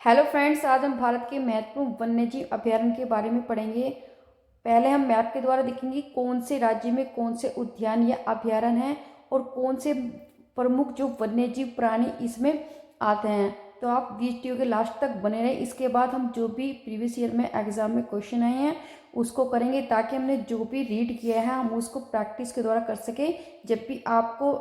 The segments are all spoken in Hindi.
हेलो फ्रेंड्स, आज हम भारत के महत्वपूर्ण वन्यजीव अभयारण्य के बारे में पढ़ेंगे। पहले हम मैप के द्वारा देखेंगे कौन से राज्य में कौन से उद्यान या अभयारण्य हैं और कौन से प्रमुख जो वन्यजीव प्राणी इसमें आते हैं। तो आप वीडियो के लास्ट तक बने रहें। इसके बाद हम जो भी प्रीवियस ईयर में एग्जाम में क्वेश्चन आए हैं उसको करेंगे, ताकि हमने जो भी रीड किया है हम उसको प्रैक्टिस के द्वारा कर सकें। जब भी आपको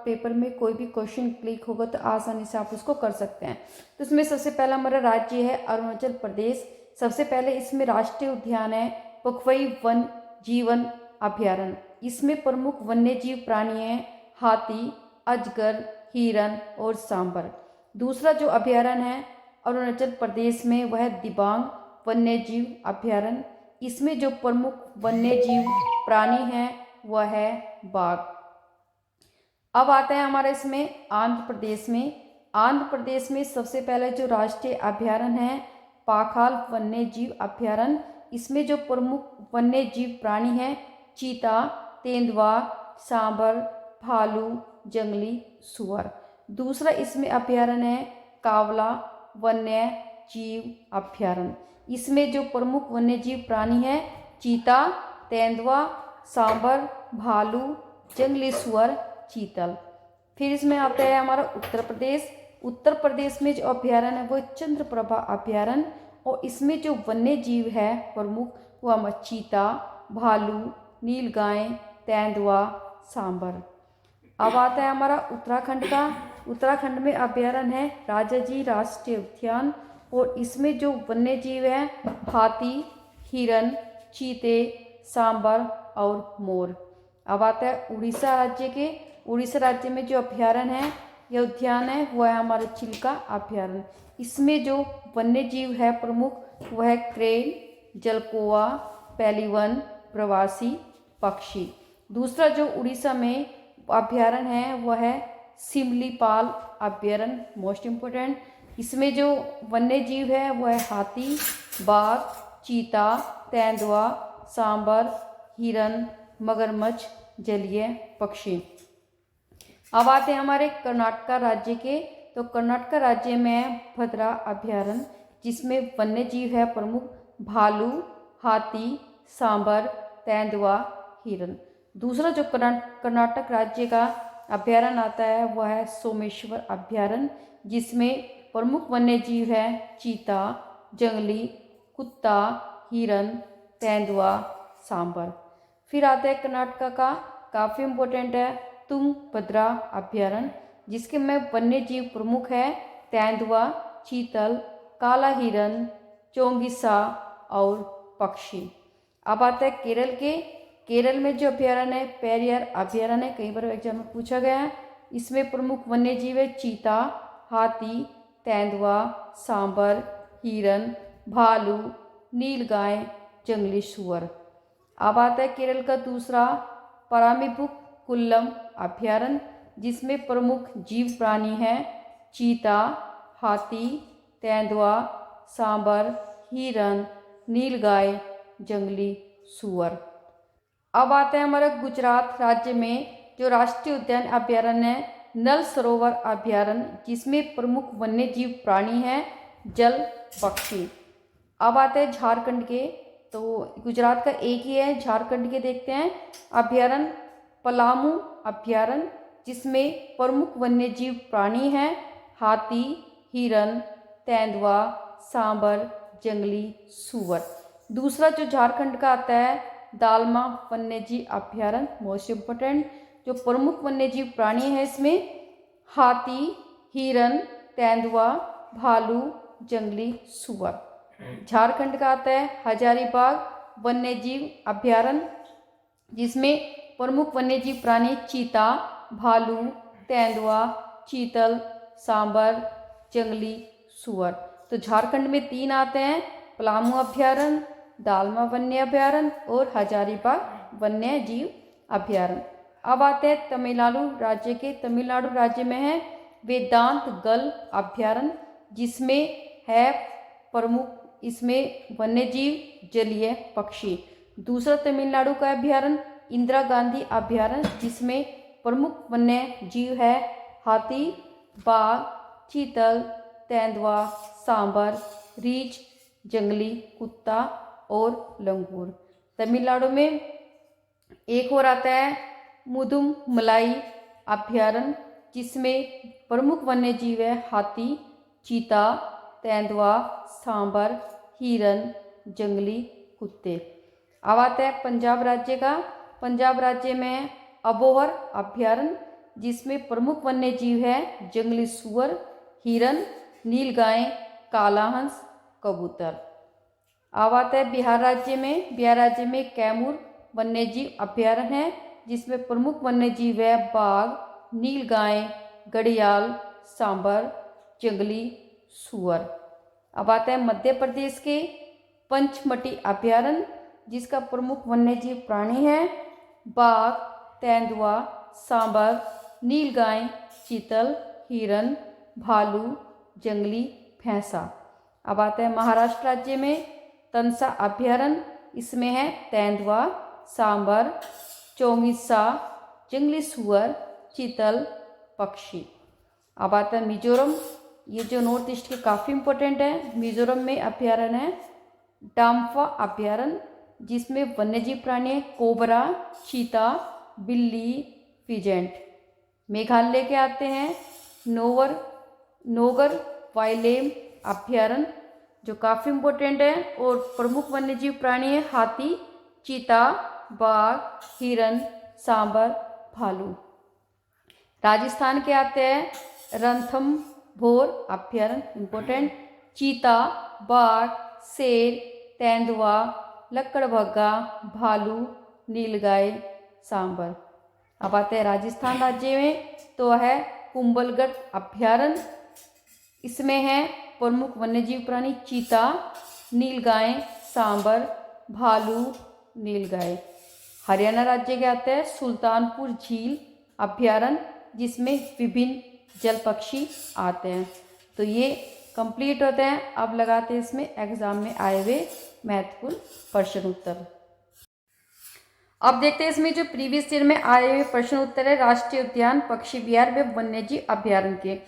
पेपर में कोई भी क्वेश्चन क्लिक होगा तो आसानी से आप उसको कर सकते हैं। तो इसमें सबसे पहला हमारा राज्य है अरुणाचल प्रदेश। सबसे पहले इसमें राष्ट्रीय उद्यान है पखवई वन जीवन अभयारण्य। इसमें प्रमुख वन्य जीव प्राणी हैं हाथी, अजगर, हिरन और सांबर। दूसरा जो अभयारण्य है अरुणाचल प्रदेश में वह दिबांग वन्य जीव अभयारण्य। इसमें जो प्रमुख वन्य जीव प्राणी हैं वह है बाघ। अब आता है हमारा इसमें आंध्र प्रदेश में। आंध्र प्रदेश में सबसे पहले जो राष्ट्रीय अभयारण्य है पाखाल वन्य जीव अभयारण्य। इसमें जो प्रमुख वन्य जीव प्राणी हैं चीता, तेंदुआ, सांबर, भालू, जंगली सुअर। दूसरा इसमें अभयारण्य है कावला वन्य जीव अभयारण्य। इसमें जो प्रमुख वन्य जीव प्राणी हैं चीता, तेंदुआ, सांबर, भालू, जंगली सुअर, चीतल। फिर इसमें आता है हमारा उत्तर प्रदेश। उत्तर प्रदेश में जो अभयारण्य है वो चंद्रप्रभा अभयारण्य, और इसमें जो वन्य जीव है प्रमुख वह चीता, भालू, नीलगाय, तेंदुआ, सांबर। अब आता है हमारा उत्तराखंड का। उत्तराखंड में अभयारण्य है राजाजी राष्ट्रीय उद्यान, और इसमें जो वन्य जीव है हाथी, हिरन, चीते, सांबर और मोर। अब आता है उड़ीसा राज्य के। उड़ीसा राज्य में जो अभयारण्य है या उद्यान है वह है हमारा चिल्का अभयारण्य। इसमें जो वन्य जीव है प्रमुख वह है क्रेन, जलकोआ, पेलिवन, प्रवासी पक्षी। दूसरा जो उड़ीसा में अभयारण्य है वह है सिमलीपाल अभयारण्य, मोस्ट इम्पोर्टेंट। इसमें जो वन्य जीव है वह है हाथी, बाघ, चीता, तेंदुआ, सांबर, हिरन, मगरमच्छ, जलीय पक्षी। अब आते हैं हमारे कर्नाटक राज्य के। तो कर्नाटक राज्य में है भद्रा अभयारण्य, जिसमें वन्य जीव है प्रमुख भालू, हाथी, सांबर, तेंदुआ, हिरन। दूसरा जो कर्नाटक राज्य का अभयारण्य आता है वह है सोमेश्वर अभयारण्य, जिसमें प्रमुख वन्य जीव है चीता, जंगली कुत्ता, हिरन, तेंदुआ, सांबर। फिर आता है कर्नाटक का काफ़ी इम्पोर्टेंट है तुंगभद्रा अभयारण्य, जिसके में वन्य जीव प्रमुख है तेंदुआ, चीतल, काला हिरन, चोंगिसा और पक्षी। अब आता है केरल के। केरल में जो अभयारण्य है पेरियार अभयारण्य है, कई बार एग्जाम में पूछा गया है। इसमें प्रमुख वन्य जीव है चीता, हाथी, तेंदुआ, सांबर, हिरन, भालू, नीलगाय, जंगली सुअर। अब आता है केरल का दूसरा परामीपुक कुल्लम अभयारण्य, जिसमें प्रमुख जीव प्राणी हैं चीता, हाथी, तेंदुआ, सांबर, हिरन, नीलगाय, जंगली सुअर। अब आता है हमारा गुजरात राज्य में जो राष्ट्रीय उद्यान अभयारण्य है नल सरोवर अभयारण्य, जिसमें प्रमुख वन्य जीव प्राणी हैं जल पक्षी। अब आते हैं झारखंड के। तो गुजरात का एक ही है, झारखंड के देखते हैं अभयारण्य पलामू अभयारण्य, जिसमें प्रमुख वन्य जीव प्राणी हैं हाथी, हिरन, तेंदुआ, सांबर, जंगली सुअर। दूसरा जो झारखंड का आता है दालमा वन्यजीव अभयारण्य, मोस्ट इम्पोर्टेंट। जो प्रमुख वन्यजीव प्राणी है इसमें हाथी, हिरन, तेंदुआ, भालू, जंगली सुअर। झारखंड का आता है हजारीबाग वन्यजीव अभयारण्य, जिसमें प्रमुख वन्यजीव प्राणी चीता, भालू, तेंदुआ, चीतल, सांबर, जंगली सुअर। तो झारखंड में तीन आते हैं पलामू अभयारण्य, दालमा वन्य अभयारण्य और हजारीबाग वन्य जीव अभयारण्य। अब आते हैं तमिलनाडु राज्य के। तमिलनाडु राज्य में है वेदांत गल अभयारण्य, जिसमें है प्रमुख इसमें वन्य जीव जलीय पक्षी। दूसरा तमिलनाडु का अभयारण्य इंदिरा गांधी अभयारण्य, जिसमें प्रमुख वन्य जीव है हाथी, बाघ, चीतल, तेंदुआ, सांबर, रीछ, जंगली कुत्ता और लंगूर। तमिलनाडु में एक और आता है मुदुमलाई अभयारण्य, जिसमें प्रमुख वन्य जीव है हाथी, चीता, तेंदुआ, सांबर, हिरन, जंगली कुत्ते। अब आता है पंजाब राज्य का। पंजाब राज्य में अबोहर अभयारण्य, जिसमें प्रमुख वन्य जीव है जंगली सूअर, हिरन, नीलगाय, काला हंस, कबूतर। अब आता है बिहार राज्य में। बिहार राज्य में कैमूर वन्यजीव अभयारण्य है, जिसमें प्रमुख वन्य जीव है बाघ, नीलगाय, घड़ियाल, सांबर, जंगली सूअर। अब आता है मध्य प्रदेश के पंचमटी अभयारण्य, जिसका प्रमुख वन्यजीव प्राणी है बाघ, तेंदुआ, सांबर, नीलगाय, चीतल, हिरन, भालू, जंगली भैंसा। अब आता है महाराष्ट्र राज्य में तनसा अभयारण्य, इसमें है तेंदुआ, सांबर, चौंगिस्सा, जंगली सूअर, चीतल, पक्षी। अब आता है मिजोरम। ये जो नॉर्थ ईस्ट के काफ़ी इम्पोर्टेंट है। मिजोरम में अभयारण्य है डाम्फा अभयारण्य, जिसमें वन्यजीव प्राणी है कोबरा, चीता, बिल्ली, पिजेंट। मेघालय के आते हैं नोगर वाइल्ड अभयारण्य, जो काफ़ी इम्पोर्टेंट है और प्रमुख वन्यजीव प्राणी है हाथी, चीता, बाघ, हिरन, सांबर, भालू। राजस्थान के आते हैं रणथंभौर अभयारण्य, इम्पोर्टेंट, चीता, बाघ, शेर, तेंदुआ, लकड़बग्गा, भालू, नीलगाय, सांबर। अब आते हैं राजस्थान राज्य में, तो है कुंभलगढ़ अभयारण्य, इसमें है प्रमुख वन्यजीव प्राणी चीता, नीलगाय, सांबर, भालू, नीलगाय। हरियाणा राज्य के आते हैं सुल्तानपुर झील अभयारण्य, जिसमें विभिन्न जल पक्षी आते हैं। तो ये कंप्लीट होते हैं। अब लगाते हैं इसमें एग्जाम में आए हुए महत्वपूर्ण प्रश्न उत्तर। अब देखते हैं इसमें जो प्रीवियस ईयर में आए हुए प्रश्न उत्तर है राष्ट्रीय उद्यान, पक्षी विहार व वन्यजीव अभयारण्य के,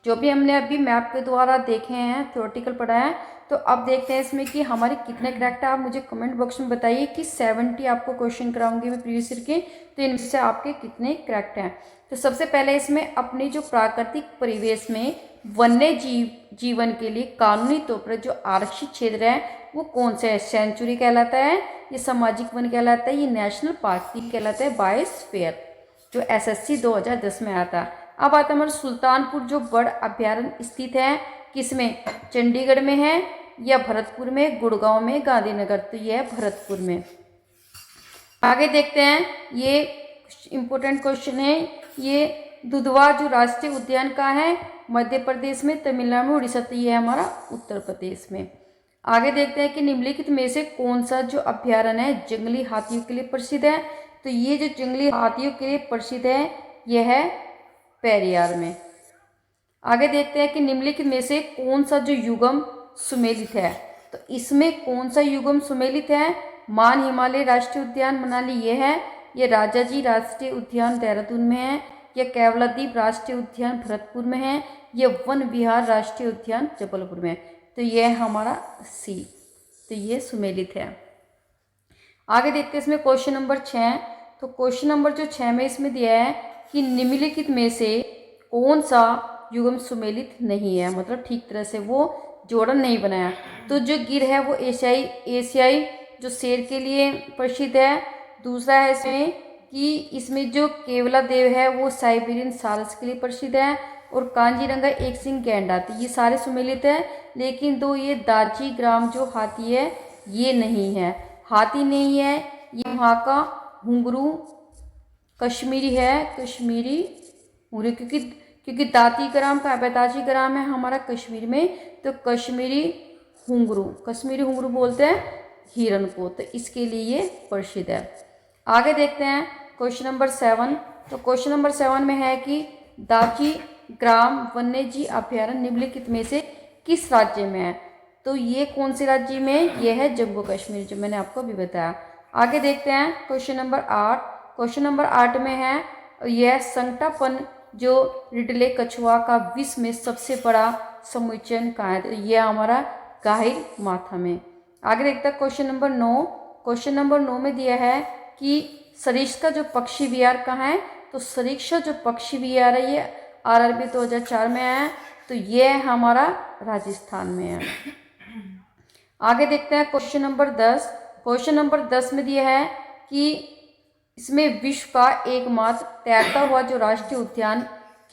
जो भी हमने अभी मैप के द्वारा देखे हैं, थ्योरेटिकल पढ़ा है। तो अब देखते हैं इसमें कि हमारे कितने करेक्ट है। आप मुझे कमेंट बॉक्स में बताइए कि 70 आपको क्वेश्चन कराऊंगी मैं प्रीवियस ईयर के, तो इनमें से आपके कितने करेक्ट हैं। तो सबसे पहले इसमें अपने जो प्राकृतिक परिवेश में वन्य जीवन के लिए कानूनी तौर पर जो आरक्षित क्षेत्र है वो कौन से है। सेंचुरी कहलाता है, ये सामाजिक वन कहलाता है, ये नेशनल पार्क कहलाता है, बायोस्फीयर, जो SSC 2010 में आया था। अब आता है हमारा सुल्तानपुर जो बर्ड अभयारण्य स्थित है किसमें, चंडीगढ़ में है या भरतपुर में, गुड़गांव में, गांधीनगर। तो यह है भरतपुर में। आगे देखते हैं, ये इंपॉर्टेंट क्वेश्चन है। ये दुधवा जो राष्ट्रीय उद्यान का है, मध्य प्रदेश में, तमिलनाडु में, उड़ीसा। तो ये है हमारा उत्तर प्रदेश में। आगे देखते हैं कि निम्नलिखित में से कौन सा जो अभयारण्य है जंगली हाथियों के लिए प्रसिद्ध है। तो ये जो जंगली हाथियों के लिए प्रसिद्ध है यह है पेरियार में। आगे देखते हैं कि निम्नलिखित में से कौन सा जो युगम सुमेलित है। तो इसमें कौन सा युगम सुमेलित है, मान हिमालय राष्ट्रीय उद्यान मनाली ये है, ये राजाजी राष्ट्रीय उद्यान देहरादून में है, यह केवलादीप राष्ट्रीय उद्यान भरतपुर में है, यह वन विहार राष्ट्रीय उद्यान जबलपुर में। तो यह हमारा सी, तो ये सुमेलित है। आगे देखते हैं इसमें क्वेश्चन नंबर 6। तो क्वेश्चन नंबर जो 6 में इसमें दिया है कि निम्नलिखित में से कौन सा युग्म सुमेलित नहीं है, मतलब ठीक तरह से वो जोड़न नहीं बनाया। तो जो गिर है वो एशियाई जो शेर के लिए प्रसिद्ध है। दूसरा है इसमें कि इसमें जो केवला देव है वो साइबेरियन सारस के लिए प्रसिद्ध है, और कांजीरंगा एक सिंह गैंडा। तो ये सारे सुमेलित है, लेकिन दो ये दार्ची ग्राम जो हाथी है ये नहीं है, हाथी नहीं है। ये वहाँ का घुंघरू कश्मीरी है, कश्मीरी घुंघरू, क्योंकि दाती ग्राम का दाची ग्राम है हमारा कश्मीर में, तो कश्मीरी घुंघरू बोलते हैं हिरन को, तो इसके लिए ये प्रसिद्ध है। आगे देखते हैं क्वेश्चन नंबर 7। तो क्वेश्चन नंबर 7 में है कि दाची ग्राम वन्यजीव अभयारण्य निम्नलिखित में से किस राज्य में है। तो ये कौन से राज्य में, ये है जम्मू कश्मीर, जो मैंने आपको अभी बताया। आगे देखते हैं क्वेश्चन नंबर 8। क्वेश्चन नंबर 8 में है यह संकटापन जो रिडले कछुआ का विश्व में सबसे बड़ा समुच्चयन कहाँ है, तो ये हमारा गाहिर माथा में। आगे देखते हैं क्वेश्चन नंबर 9। क्वेश्चन नंबर 9 में दिया है कि सरिस्का जो पक्षी विहार कहाँ है, तो सरिस्का जो पक्षी विहार है ये RRB 2004 में आया है, तो ये हमारा राजस्थान में है। आगे देखते हैं क्वेश्चन नंबर 10। क्वेश्चन नंबर 10 में दिया है कि इसमें विश्व का एकमात्र तैरता हुआ जो राष्ट्रीय उद्यान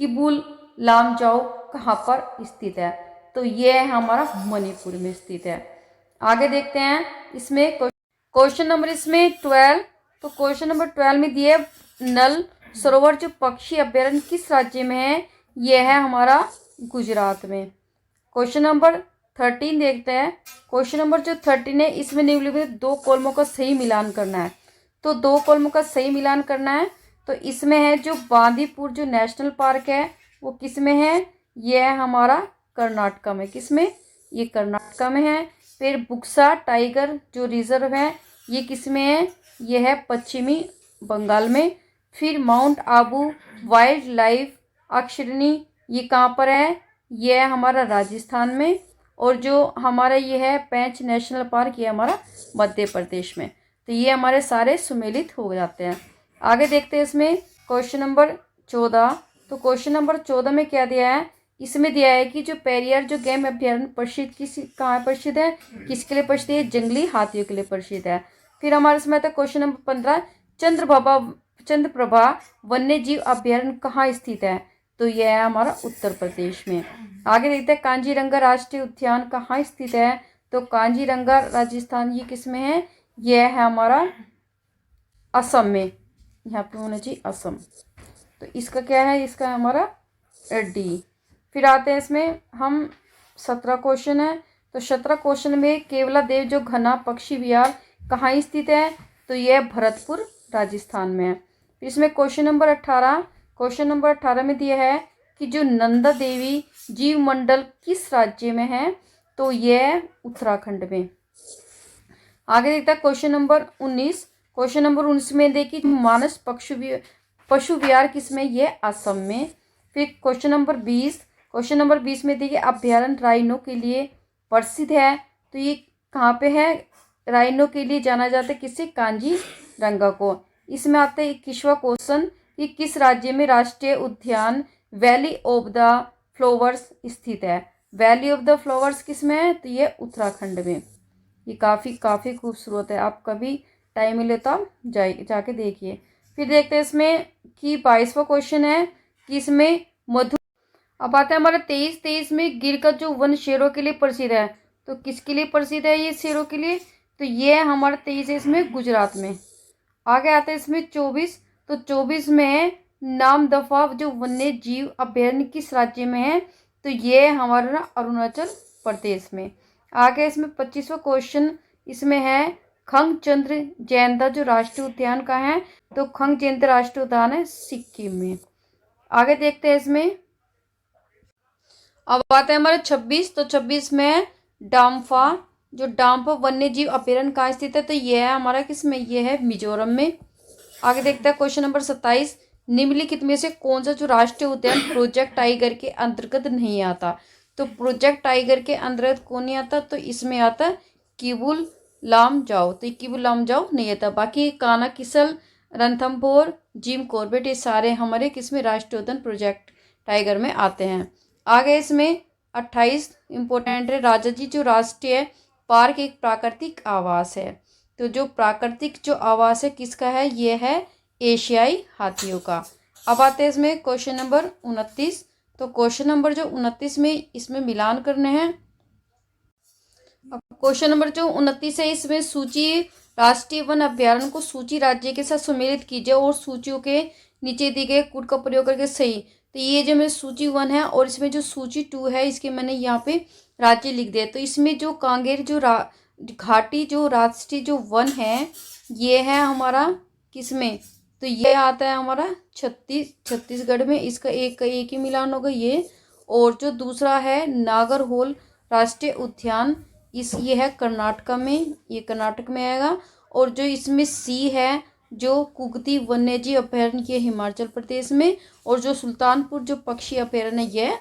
किबुल लामजाओ कहाँ पर स्थित है, तो ये हमारा मणिपुर में स्थित है। आगे देखते हैं इसमें क्वेश्चन नंबर इसमें 12। तो क्वेश्चन नंबर 12 में दिए नल सरोवर जो पक्षी अभ्यारण्य किस राज्य में है, यह है हमारा गुजरात में। क्वेश्चन नंबर 13 देखते हैं। क्वेश्चन नंबर जो 13 है इसमें निम्नलिखित दो कॉलमों का सही मिलान करना है, तो दो कॉलमों का सही मिलान करना है। तो इसमें है जो बांदीपुर जो नेशनल पार्क है वो किस में है, ये है हमारा कर्नाटका में। किस में, ये कर्नाटका में है। फिर बुक्सा टाइगर जो रिजर्व है ये किस में है, ये है पश्चिमी बंगाल में। फिर माउंट आबू वाइल्ड लाइफ अक्षरणी ये कहाँ पर है, ये है हमारा राजस्थान में। और जो हमारा ये है पेंच नेशनल पार्क ये हमारा मध्य प्रदेश में। तो ये हमारे सारे सुमेलित हो जाते हैं। आगे देखते हैं इसमें क्वेश्चन नंबर 14। तो क्वेश्चन नंबर 14 में क्या दिया है, इसमें दिया है कि जो पेरियार जो गेम अभ्यारण्य प्रसिद्ध कहाँ प्रसिद्ध है, किसके लिए प्रसिद्ध है, जंगली हाथियों के लिए प्रसिद्ध है। फिर हमारे इसमें आता है क्वेश्चन नंबर 15, चंद्रप्रभा वन्य जीव अभ्यारण्य कहाँ स्थित है, तो यह है हमारा उत्तर प्रदेश में। आगे देखते हैं कांजीरंगा राष्ट्रीय उद्यान कहाँ स्थित है, तो कांजीरंगा राजस्थान ये किस में है, यह है हमारा असम में। यहाँ पे होना चाहिए असम, तो इसका क्या है, इसका है हमारा डी। फिर आते हैं इसमें हम 17 क्वेश्चन है। तो 17 क्वेश्चन में केवला देव जो घना पक्षी विहार कहाँ स्थित है, तो यह भरतपुर राजस्थान में है। फिर इसमें क्वेश्चन नंबर 18। क्वेश्चन नंबर 18 में दिया है कि जो नंदा देवी जीव मंडल किस राज्य में है, तो यह उत्तराखंड में। आगे देखता है क्वेश्चन नंबर 19। क्वेश्चन नंबर 19 में देखिए मानस पशु विहार किस में, ये असम में। फिर क्वेश्चन नंबर 20। क्वेश्चन नंबर 20 में देखिए अभ्यारण्य राइनो के लिए प्रसिद्ध है, तो ये कहाँ पे है, राइनो के लिए जाना जाता है किससे, कांजीरंगा को। इसमें आते हैं 21वां क्वेश्चन कि किस राज्य में राष्ट्रीय उद्यान वैली ऑफ द फ्लावर्स स्थित है। वैली ऑफ द फ्लावर्स किस में है, तो ये उत्तराखंड में। ये काफ़ी खूबसूरत है, आप कभी टाइम मिले तो आप जाके देखिए। फिर देखते हैं इसमें कि 22वां क्वेश्चन है कि इसमें मधु। अब आते हैं हमारे 23 में गिर का जो वन शेरों के लिए प्रसिद्ध है, तो किसके लिए प्रसिद्ध है ये शेरों के लिए, तो ये हमारा 23 है इसमें गुजरात में। आगे आते हैं इसमें 24। तो 24 में नामदफा जो वन्य जीव अभ्यारण्य किस राज्य में है, तो ये हमारा ना अरुणाचल प्रदेश में। आगे इसमें 25वां क्वेश्चन इसमें है खंगचंद्र जैंता जो राष्ट्रीय उद्यान का है, तो खंगचंद्र राष्ट्रीय उद्यान है सिक्किम में। आगे देखते हैं इसमें, अब आते हैं हमारे 26। तो 26 में डाम्फा जो डाम्फा वन्य जीव अभ्यारण्य कहाँ स्थित है, तो यह है हमारा किसमें, यह है मिजोरम में। आगे देखते हैं क्वेश्चन नंबर 27, निम्नलिखित में से कौन सा जो राष्ट्रीय उद्यान प्रोजेक्ट टाइगर के अंतर्गत नहीं आता, तो प्रोजेक्ट टाइगर के अंतर्गत कौन नहीं आता, तो इसमें आता है किबुल लामजाओ, तो किबुल लामजाओ नहीं आता। बाकी कान्हा किसल, रणथंभौर, जिम कॉर्बेट ये सारे हमारे किसमें राष्ट्रीय उद्यान प्रोजेक्ट टाइगर में आते हैं। आगे इसमें 28 इम्पोर्टेंट है, राजाजी जो राष्ट्रीय पार्क एक प्राकृतिक आवास है, तो जो प्राकृतिक जो आवास है किसका है, ये है एशियाई हाथियों का। अब आते हैं इसमें क्वेश्चन नंबर 29। तो क्वेश्चन नंबर जो 29 में इसमें मिलान करने हैं। अब क्वेश्चन नंबर जो 29 है इसमें सूची राष्ट्रीय वन अभ्यारण्य को सूची राज्य के साथ सम्मिलित कीजिए और सूचियों के नीचे दिए गए कोड का प्रयोग करके सही। तो ये जो मेरे सूची 1 है और इसमें जो सूची 2 है इसके मैंने यहाँ पे राज्य लिख दिया। तो इसमें जो कांगेर जो घाटी जो राष्ट्रीय जो वन है ये है हमारा किसमें, तो ये आता है हमारा छत्तीसगढ़ में। इसका एक ही मिलान होगा ये। और जो दूसरा है नागरहोल राष्ट्रीय उद्यान ये है कर्नाटक में, ये कर्नाटक में आएगा। और जो इसमें सी है जो कुगती वन्यजीव अभ्यारण्य ये हिमाचल प्रदेश में। और जो सुल्तानपुर जो पक्षी अभ्यारण्य ये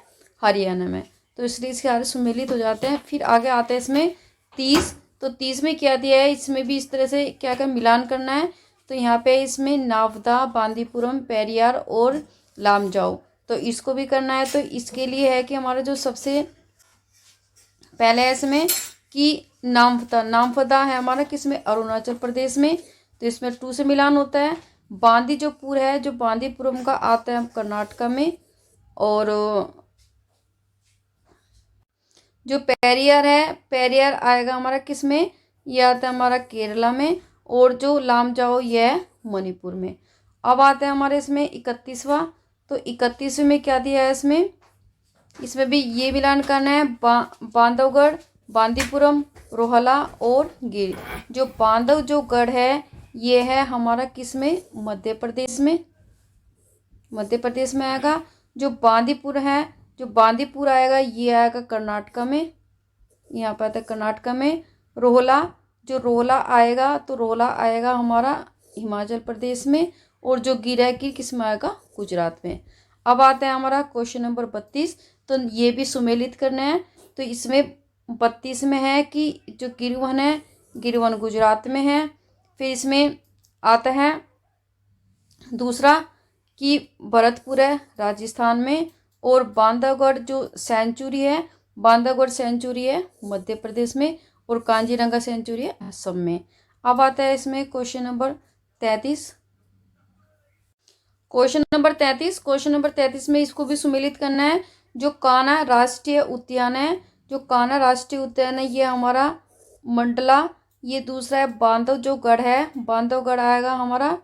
हरियाणा में। तो इसलिए इसके आगे सुमेलित हो जाते हैं। फिर आगे आते हैं इसमें 30। तो 30 में क्या दिया है, इसमें भी इस तरह से क्या क्या मिलान करना है। तो यहाँ पे इसमें नावदा, बांदीपुरम, पेरियार और लामजाओ, तो इसको भी करना है। तो इसके लिए है कि हमारा जो सबसे पहले है इसमें कि नामफदा है हमारा किसमें, अरुणाचल प्रदेश में, तो इसमें 2 से मिलान होता है। बांदी जो पुर है, जो बांदीपुरम का आता है कर्नाटका में, और जो पेरियार है, पेरियार आएगा हमारा किसमें, यह आता है हमारा केरला में, और जो लामजाओ यह है मणिपुर में। अब आता है हमारे इसमें 31वां। तो 31वें में क्या दिया है, इसमें भी ये मिलान करना है। बांधवगढ़, बांदीपुरम, रोहला और गिर। जो बांधव जो गढ़ है ये है हमारा किसमें, मध्य प्रदेश में, मध्य प्रदेश में आएगा। जो बांदीपुर है, जो बांदीपुर आएगा ये आएगा कर्नाटका में, यहाँ पर आता है कर्नाटका में। रोहला, जो रोहला आएगा तो रोहला आएगा हमारा हिमाचल प्रदेश में, और जो गिर है गिर किस में आएगा, गुजरात में। अब आता है हमारा क्वेश्चन नंबर 32। तो ये भी सुमेलित करना है। तो इसमें 32 में है कि जो गिरवन है, गिरवन गुजरात में है। फिर इसमें आता है दूसरा कि भरतपुर है राजस्थान में, और बांधवगढ़ जो सेंचुरी है, बांधवगढ़ सेंचुरी है मध्य प्रदेश में, और कांजीरंगा सेंचुरी है असम में। अब आता है इसमें क्वेश्चन नंबर 33। क्वेश्चन नंबर 33 में इसको भी सुमेलित करना है। जो कान्हा राष्ट्रीय उद्यान है, जो कान्हा राष्ट्रीय उद्यान है ये हमारा मंडला, ये दूसरा है बांधव जो गढ़ है, बांधवगढ़ आएगा हमारा,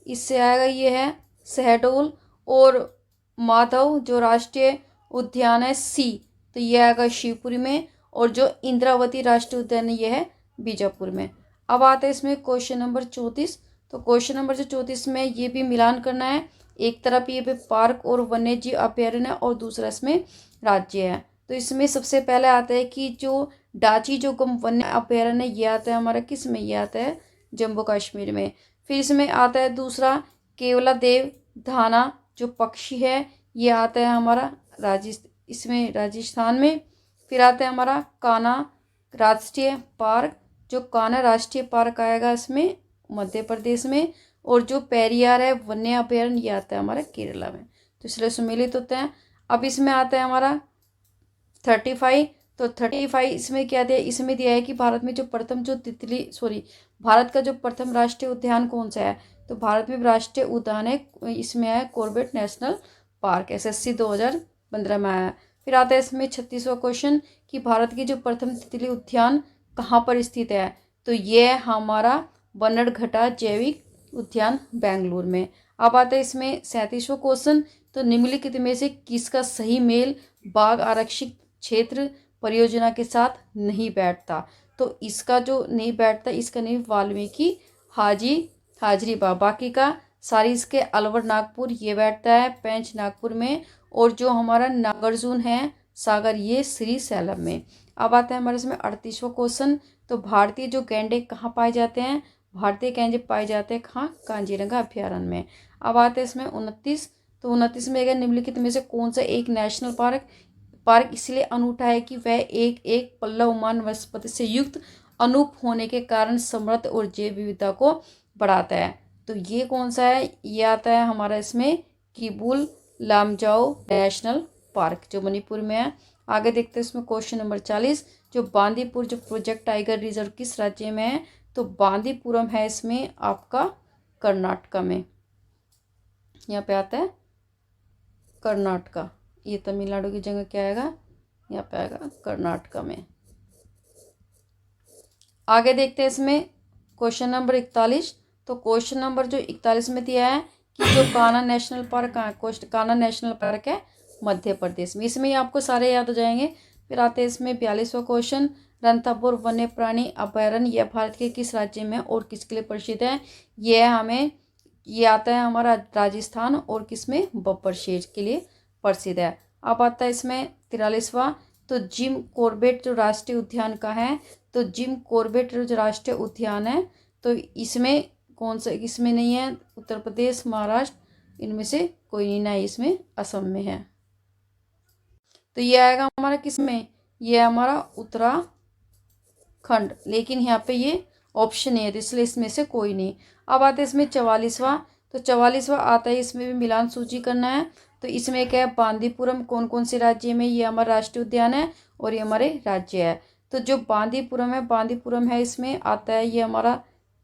इससे आएगा ये है शहडोल, और माधव जो राष्ट्रीय उद्यान है सी, तो ये आएगा शिवपुरी में, और जो इंद्रावती राष्ट्रीय उद्यान है ये है बीजापुर में। अब आता है इसमें क्वेश्चन नंबर 34। तो क्वेश्चन नंबर 34 में ये भी मिलान करना है। एक तरफ ये पे पार्क और वन्य जीव अभ्यारण्य है, और दूसरा इसमें राज्य है। तो इसमें सबसे पहले आता है कि जो डाची जो वन्य अभ्यारण्य ये आता है हमारा किस में, ये आता है जम्मू कश्मीर में। फिर इसमें आता है दूसरा केवला देव धाना जो पक्षी है, ये आता है हमारा इसमें राजस्थान में। फिर आता है हमारा कान्हा राष्ट्रीय पार्क, जो कान्हा राष्ट्रीय पार्क आएगा इसमें मध्य प्रदेश में, और जो पेरियार है वन्य अभ्यारण्य ये आता है हमारा केरला में। तो इसलिए सुमेलित होता है। अब इसमें आता है हमारा 35। तो 35 इसमें क्या दिया, इसमें दिया है कि भारत में जो प्रथम जो भारत का जो प्रथम राष्ट्रीय उद्यान कौन सा है। तो भारत में राष्ट्रीय उद्यान है, इसमें है कॉर्बेट नेशनल पार्क, SSC 2015 में आया। फिर आता है इसमें 36वां क्वेश्चन कि भारत की जो प्रथम तितली उद्यान कहाँ पर स्थित है। तो ये है हमारा बन्नरघट्टा जैविक उद्यान बेंगलुरु में। अब आता है इसमें 37वां क्वेश्चन। तो निम्नलिखित में से किसका सही मेल बाघ आरक्षित क्षेत्र परियोजना के साथ नहीं बैठता। तो इसका जो नहीं बैठता, इसका नहीं वाल्मीकि हाजरी बाग, बाकी का सारी इसके अलवर नागपुर ये बैठता है पेंच नागपुर में, और जो हमारा नागार्जुन है सागर ये श्री सैलम में। अब आता है हमारे इसमें 38वां क्वेश्चन। तो भारतीय जो गैंडे कहाँ पाए जाते हैं, भारतीय गैंडे पाए जाते हैं कहाँ, कांजीरंगा अभ्यारण्य में। अब आते हैं इसमें 29। तो 29 में अगर निम्नलिखित में से कौन सा एक नेशनल पार्क इसलिए अनूठा है कि वह एक पल्लवमान वनस्पति से युक्त अनूप होने के कारण समृद्ध और जैव विविधता को बढ़ाता है। तो ये कौन सा है, ये आता है हमारा इसमें किबुल लामजाओ नेशनल पार्क जो मणिपुर में है। आगे देखते हैं इसमें क्वेश्चन नंबर 40। जो बांदीपुर जो प्रोजेक्ट टाइगर रिजर्व किस राज्य में है। तो बांदीपुरम है इसमें आपका कर्नाटका में, यहाँ पे आता है कर्नाटका, ये तमिलनाडु की जगह क्या आएगा, यहाँ पे आएगा कर्नाटका में। आगे देखते हैं इसमें क्वेश्चन नंबर 41। तो क्वेश्चन नंबर जो 41 में दिया है कि जो Kanha national park Kanha national park है मध्य प्रदेश में, इसमें आपको सारे याद हो जाएंगे। फिर आते हैं इसमें 42वां क्वेश्चन। रणथंभौर वन्य प्राणी अभयारण्य यह भारत के किस राज्य में और किसके लिए प्रसिद्ध है। ये आता है हमारा राजस्थान, और किसमें, बब्बर शेर के लिए प्रसिद्ध है। अब आता है इसमें 43वां। तो जिम कॉर्बेट जो राष्ट्रीय उद्यान का है। तो जिम कॉर्बेट जो राष्ट्रीय उद्यान है, तो इसमें कौन सा, इसमें नहीं है उत्तर प्रदेश महाराष्ट्र इनमें से कोई नहीं है, इसमें असम में है। तो ये आएगा हमारा किस में, ये हमारा उत्तराखंड, लेकिन यहाँ पे ये ऑप्शन नहीं है तो इसलिए इसमें से कोई नहीं। अब आते हैं इसमें 44वां, तो 44वां आता है, इसमें भी मिलान सूची करना है। तो इसमें क्या है, बांदीपुरम कौन कौन से राज्य में, ये हमारा राष्ट्रीय उद्यान है और ये हमारे राज्य है। तो जो बांदीपुरम है इसमें आता है ये हमारा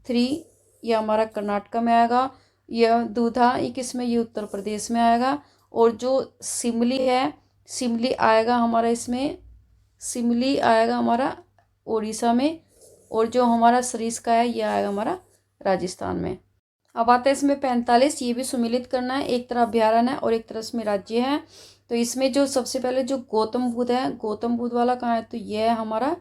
3, ये हमारा कर्नाटक में आएगा। यह दूधा ये किस में, ये उत्तर प्रदेश में आएगा। और जो शिमली है, शिमली आएगा हमारा इसमें, शिमली आएगा हमारा उड़ीसा में। और जो हमारा सरिस्का है ये आएगा हमारा राजस्थान में। अब आता है इसमें 45, ये भी सुमिलित करना है, एक तरफ अभ्यारण्य है और एक तरफ इसमें राज्य है। तो इसमें जो सबसे पहले जो गौतम बुद्ध है, गौतम बुद्ध वाला कहाँ है, तो यह है हमारा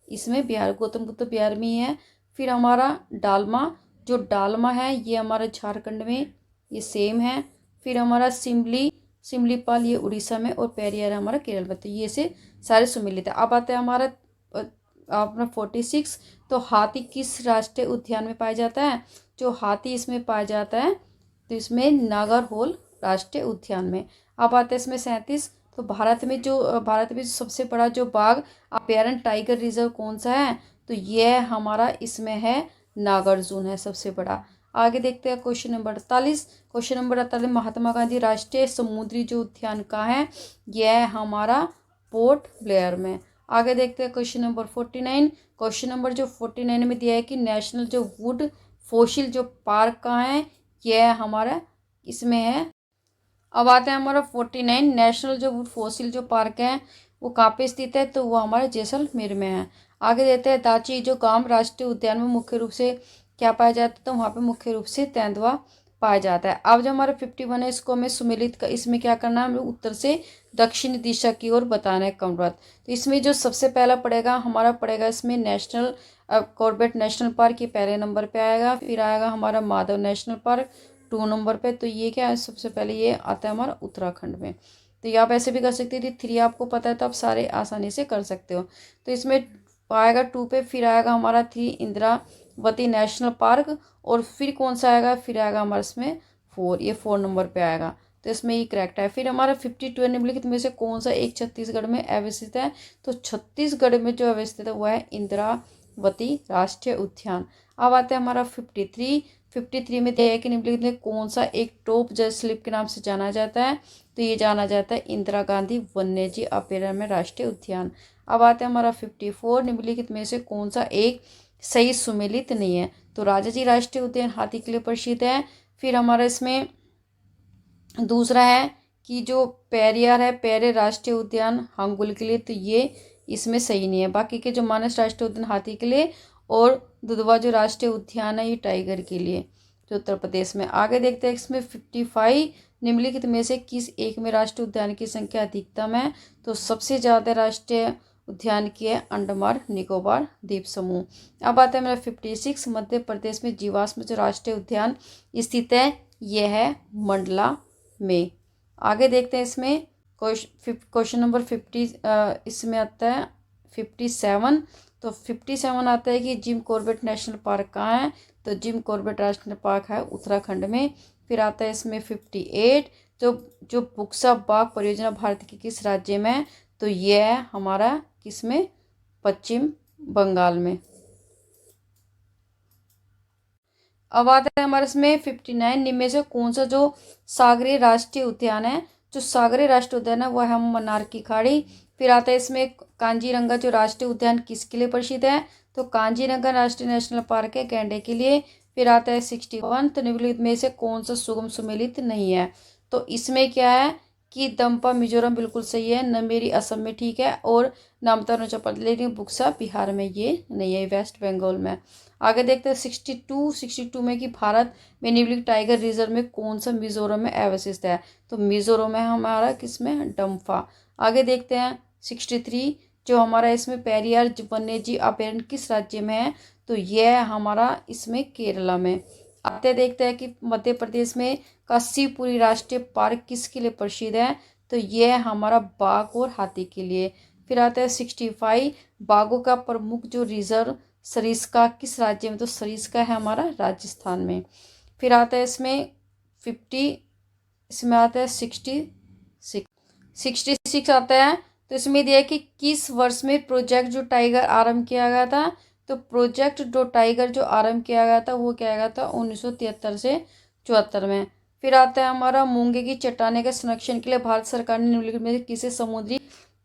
इसमें बिहार, गौतम बुद्ध तो बिहार में ही है। फिर हमारा डालमा, जो डालमा है ये हमारा झारखंड में, ये सेम है। फिर हमारा सिमलीपाल ये उड़ीसा में, और पेरियार हमारा केरल में। तो ये से सारे सुमिलित है। अब आता है हमारा अपना 46, तो हाथी किस राष्ट्रीय उद्यान में पाया जाता है, जो हाथी इसमें पाया जाता है तो इसमें नागरहोल राष्ट्रीय उद्यान में। अब आता है इसमें 37, तो भारत में जो सबसे बड़ा जो बाघ अभ्यारण्य टाइगर रिजर्व कौन सा है, तो यह हमारा इसमें है नागार्जुन है सबसे बड़ा। आगे देखते हैं question number 48। Question number 48, Mahatma Gandhi राष्ट्रीय समुद्री जो उद्यान कहाँ है, यह हमारा पोर्ट ब्लेयर में। आगे देखते हैं क्वेश्चन नंबर 49। क्वेश्चन नंबर जो 49 में दिया है कि नेशनल जो वुड फॉसिल जो पार्क कहाँ है, यह हमारा इसमें है। अब आते हैं हमारा 49, नेशनल जो वुड फॉसिल जो पार्क है वो कहाँ पे स्थित है, तो वो हमारे जैसलमेर में है। आगे देते हैं दाची जो गांव राष्ट्रीय उद्यान में मुख्य रूप से क्या पाया जाता है, तो वहाँ पे मुख्य रूप से तेंदुआ पाया जाता है। अब जो हमारा 51 है इसको हमें सुमिलित इसमें क्या करना है, हमें उत्तर से दक्षिण दिशा की ओर बताना है क्रमबद्ध। तो इसमें जो सबसे पहला पड़ेगा इसमें नेशनल कॉर्बेट नेशनल पार्क, ये पहले नंबर पे आएगा। फिर आएगा हमारा माधव नेशनल पार्क 2 नंबर पे। तो ये क्या है, सबसे पहले ये आता है हमारा उत्तराखंड में। तो ये आप ऐसे भी कर सकते थे, 3 आपको पता है तो आप सारे आसानी से कर सकते हो। तो इसमें आएगा 2 पे, फिर आएगा हमारा 3 इंदिरावती नेशनल पार्क, और फिर कौन सा आएगा, फिर आएगा हमारा इसमें 4, ये 4 नंबर पे आएगा। तो इसमें ये करेक्ट है। फिर हमारा 52 निम्नलिखित में से कौन सा एक छत्तीसगढ़ में अवस्थित है, तो छत्तीसगढ़ में जो अवस्थित है वह है इंदिरावती राष्ट्रीय उद्यान। अब आता है हमारा 53 में दिया है कि निम्नलिखित में कौन सा एक टॉप जल स्लिप के नाम से जाना जाता है, तो ये जाना जाता है इंदिरा गांधी वन्यजीव अभयारण्य राष्ट्रीय उद्यान। अब आता है हमारा 54, निम्नलिखित में से कौन सा एक सही सुमेलित नहीं है, तो राजाजी राष्ट्रीय उद्यान हाथी के लिए प्रसिद्ध है। फिर हमारा इसमें दूसरा है कि जो पेरियार है, पेरियार राष्ट्रीय उद्यान हांगुल के लिए, तो ये इसमें सही नहीं है। बाकी के जो मानस राष्ट्रीय उद्यान हाथी के लिए, और दुधवा जो राष्ट्रीय उद्यान है ये टाइगर के लिए, जो उत्तर प्रदेश में। आगे देखते हैं इसमें 55, निम्नलिखित में से किस एक में राष्ट्रीय उद्यान की संख्या अधिकतम है, तो सबसे ज़्यादा राष्ट्रीय उद्यान की है अंडमान निकोबार द्वीप समूह। अब आता है मेरा 56, मध्य प्रदेश में जीवाश्म जो राष्ट्रीय उद्यान स्थित है यह है मंडला में। आगे देखते हैं इसमें क्वेश्चन नंबर 50, इसमें आता है 57। तो 57 आता है कि जिम कॉर्बेट नेशनल पार्क कहाँ है, तो जिम कॉर्बेट नेशनल पार्क है उत्तराखंड में। फिर आता है इसमें 58, जो बुक्सा बाग परियोजना भारत के किस राज्य में है, तो यह है हमारा किसमें, पश्चिम बंगाल में। अब आता है हमारे इसमें 59, निम्न में से कौन सा जो सागरीय राष्ट्रीय उद्यान है, जो सागरीय राष्ट्रीय उद्यान है वह है मन्नार की खाड़ी। फिर आता है इसमें कांजीरंगा जो राष्ट्रीय उद्यान किसके लिए प्रसिद्ध है, तो कांजीरंगा राष्ट्रीय नेशनल पार्क है गैंडे के लिए। फिर आता है 61, तो निम्नलिखित में से कौन सा सुगम सुमेलित नहीं है, तो इसमें क्या है कि दम्पा मिजोरम बिल्कुल सही है, नमेरी असम में ठीक है, और नामता अरुणाचल प्रदेश, लेकिन बुक्सा बिहार में ये नहीं है, वेस्ट बंगाल में। आगे देखते हैं 62 में कि भारत में निम्नलिखित टाइगर रिजर्व में कौन सा मिजोरम में अवस्थित है, तो मिजोरम में हमारा किसमें, डम्फा। आगे देखते हैं 63, जो हमारा इसमें पेरियार वन्यजीव अभयारण्य किस राज्य में है, तो यह हमारा इसमें केरला में। आते देखते हैं कि मध्य प्रदेश में काशीपुरी राष्ट्रीय पार्क किसके लिए प्रसिद्ध है, तो यह हमारा बाघ और हाथी के लिए। फिर आता है 65, बाघों का प्रमुख जो रिजर्व सरिस्का किस राज्य में, तो सरिस्का है हमारा राजस्थान में। फिर आता है इसमें 50, इसमें आता है 66 आता है, तो इसमें दिया है कि किस वर्ष में प्रोजेक्ट जो टाइगर आरंभ किया गया था। तो प्रोजेक्ट जो टाइगर जो आरंभ किया गया था वो किया गया था 1973 से 74 में। फिर आता है हमारा मूंगे की चट्टाने के संरक्षण के लिए भारत सरकार ने निम्नलिखित में से किसे समुद्री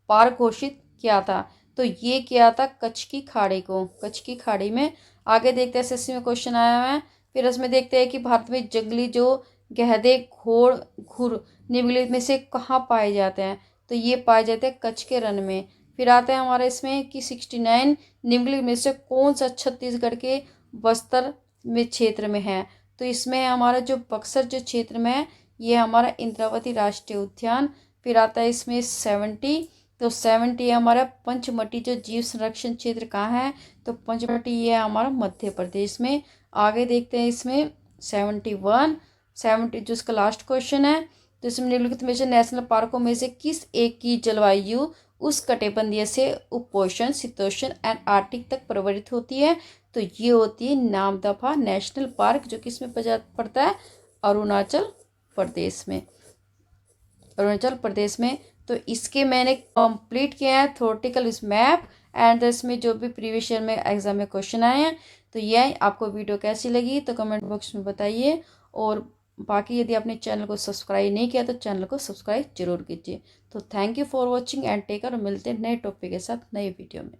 पार्क घोषित किया था। तो ये किया था कच्छ की खाड़ी को, कच्छ की खाड़ी में। आगे देखते हैं एसएससी में क्वेश्चन आया है। फिर इसमें देखते हैं कि भारत में जंगली जो गहरे घोड़ घुर निम्नलिखित में से कहाँ पाए जाते हैं। तो ये पाए जाते हैं कच्छ के रण में। फिर आता है हमारे इसमें कि 69 निम्नलिखित में से कौन सा छत्तीसगढ़ के बस्तर में क्षेत्र में है। तो इसमें हमारा जो बक्सर जो क्षेत्र में है ये हमारा इंद्रावती राष्ट्रीय उद्यान। फिर आता है इसमें 70, तो 70 हमारा पंचमटी जो जीव संरक्षण क्षेत्र कहाँ है। तो पंचमटी ये हमारा मध्य प्रदेश में। आगे देखते हैं इसमें 70 जो इसका लास्ट क्वेश्चन है। तो इसमें निम्नलिखित में से नेशनल पार्कों में से किस एक की जलवायु उस कटिबंधीय से उपोष्ण शीतोष्ण एंड आर्कटिक तक प्रवृत्त होती है। तो ये होती है नामदफा नेशनल पार्क, जो किसमें पड़ता है, अरुणाचल प्रदेश में, अरुणाचल प्रदेश में। तो इसके मैंने कंप्लीट किया है थ्योरेटिकल इस मैप एंड इसमें जो भी प्रीवियस ईयर में एग्जाम में क्वेश्चन आए हैं। तो यह आपको वीडियो कैसी लगी तो कमेंट बॉक्स में बताइए। और बाकी यदि आपने चैनल को सब्सक्राइब नहीं किया तो चैनल को सब्सक्राइब जरूर कीजिए। तो thank you for watching and take care. मिलते हैं नए टॉपिक के साथ नए वीडियो में।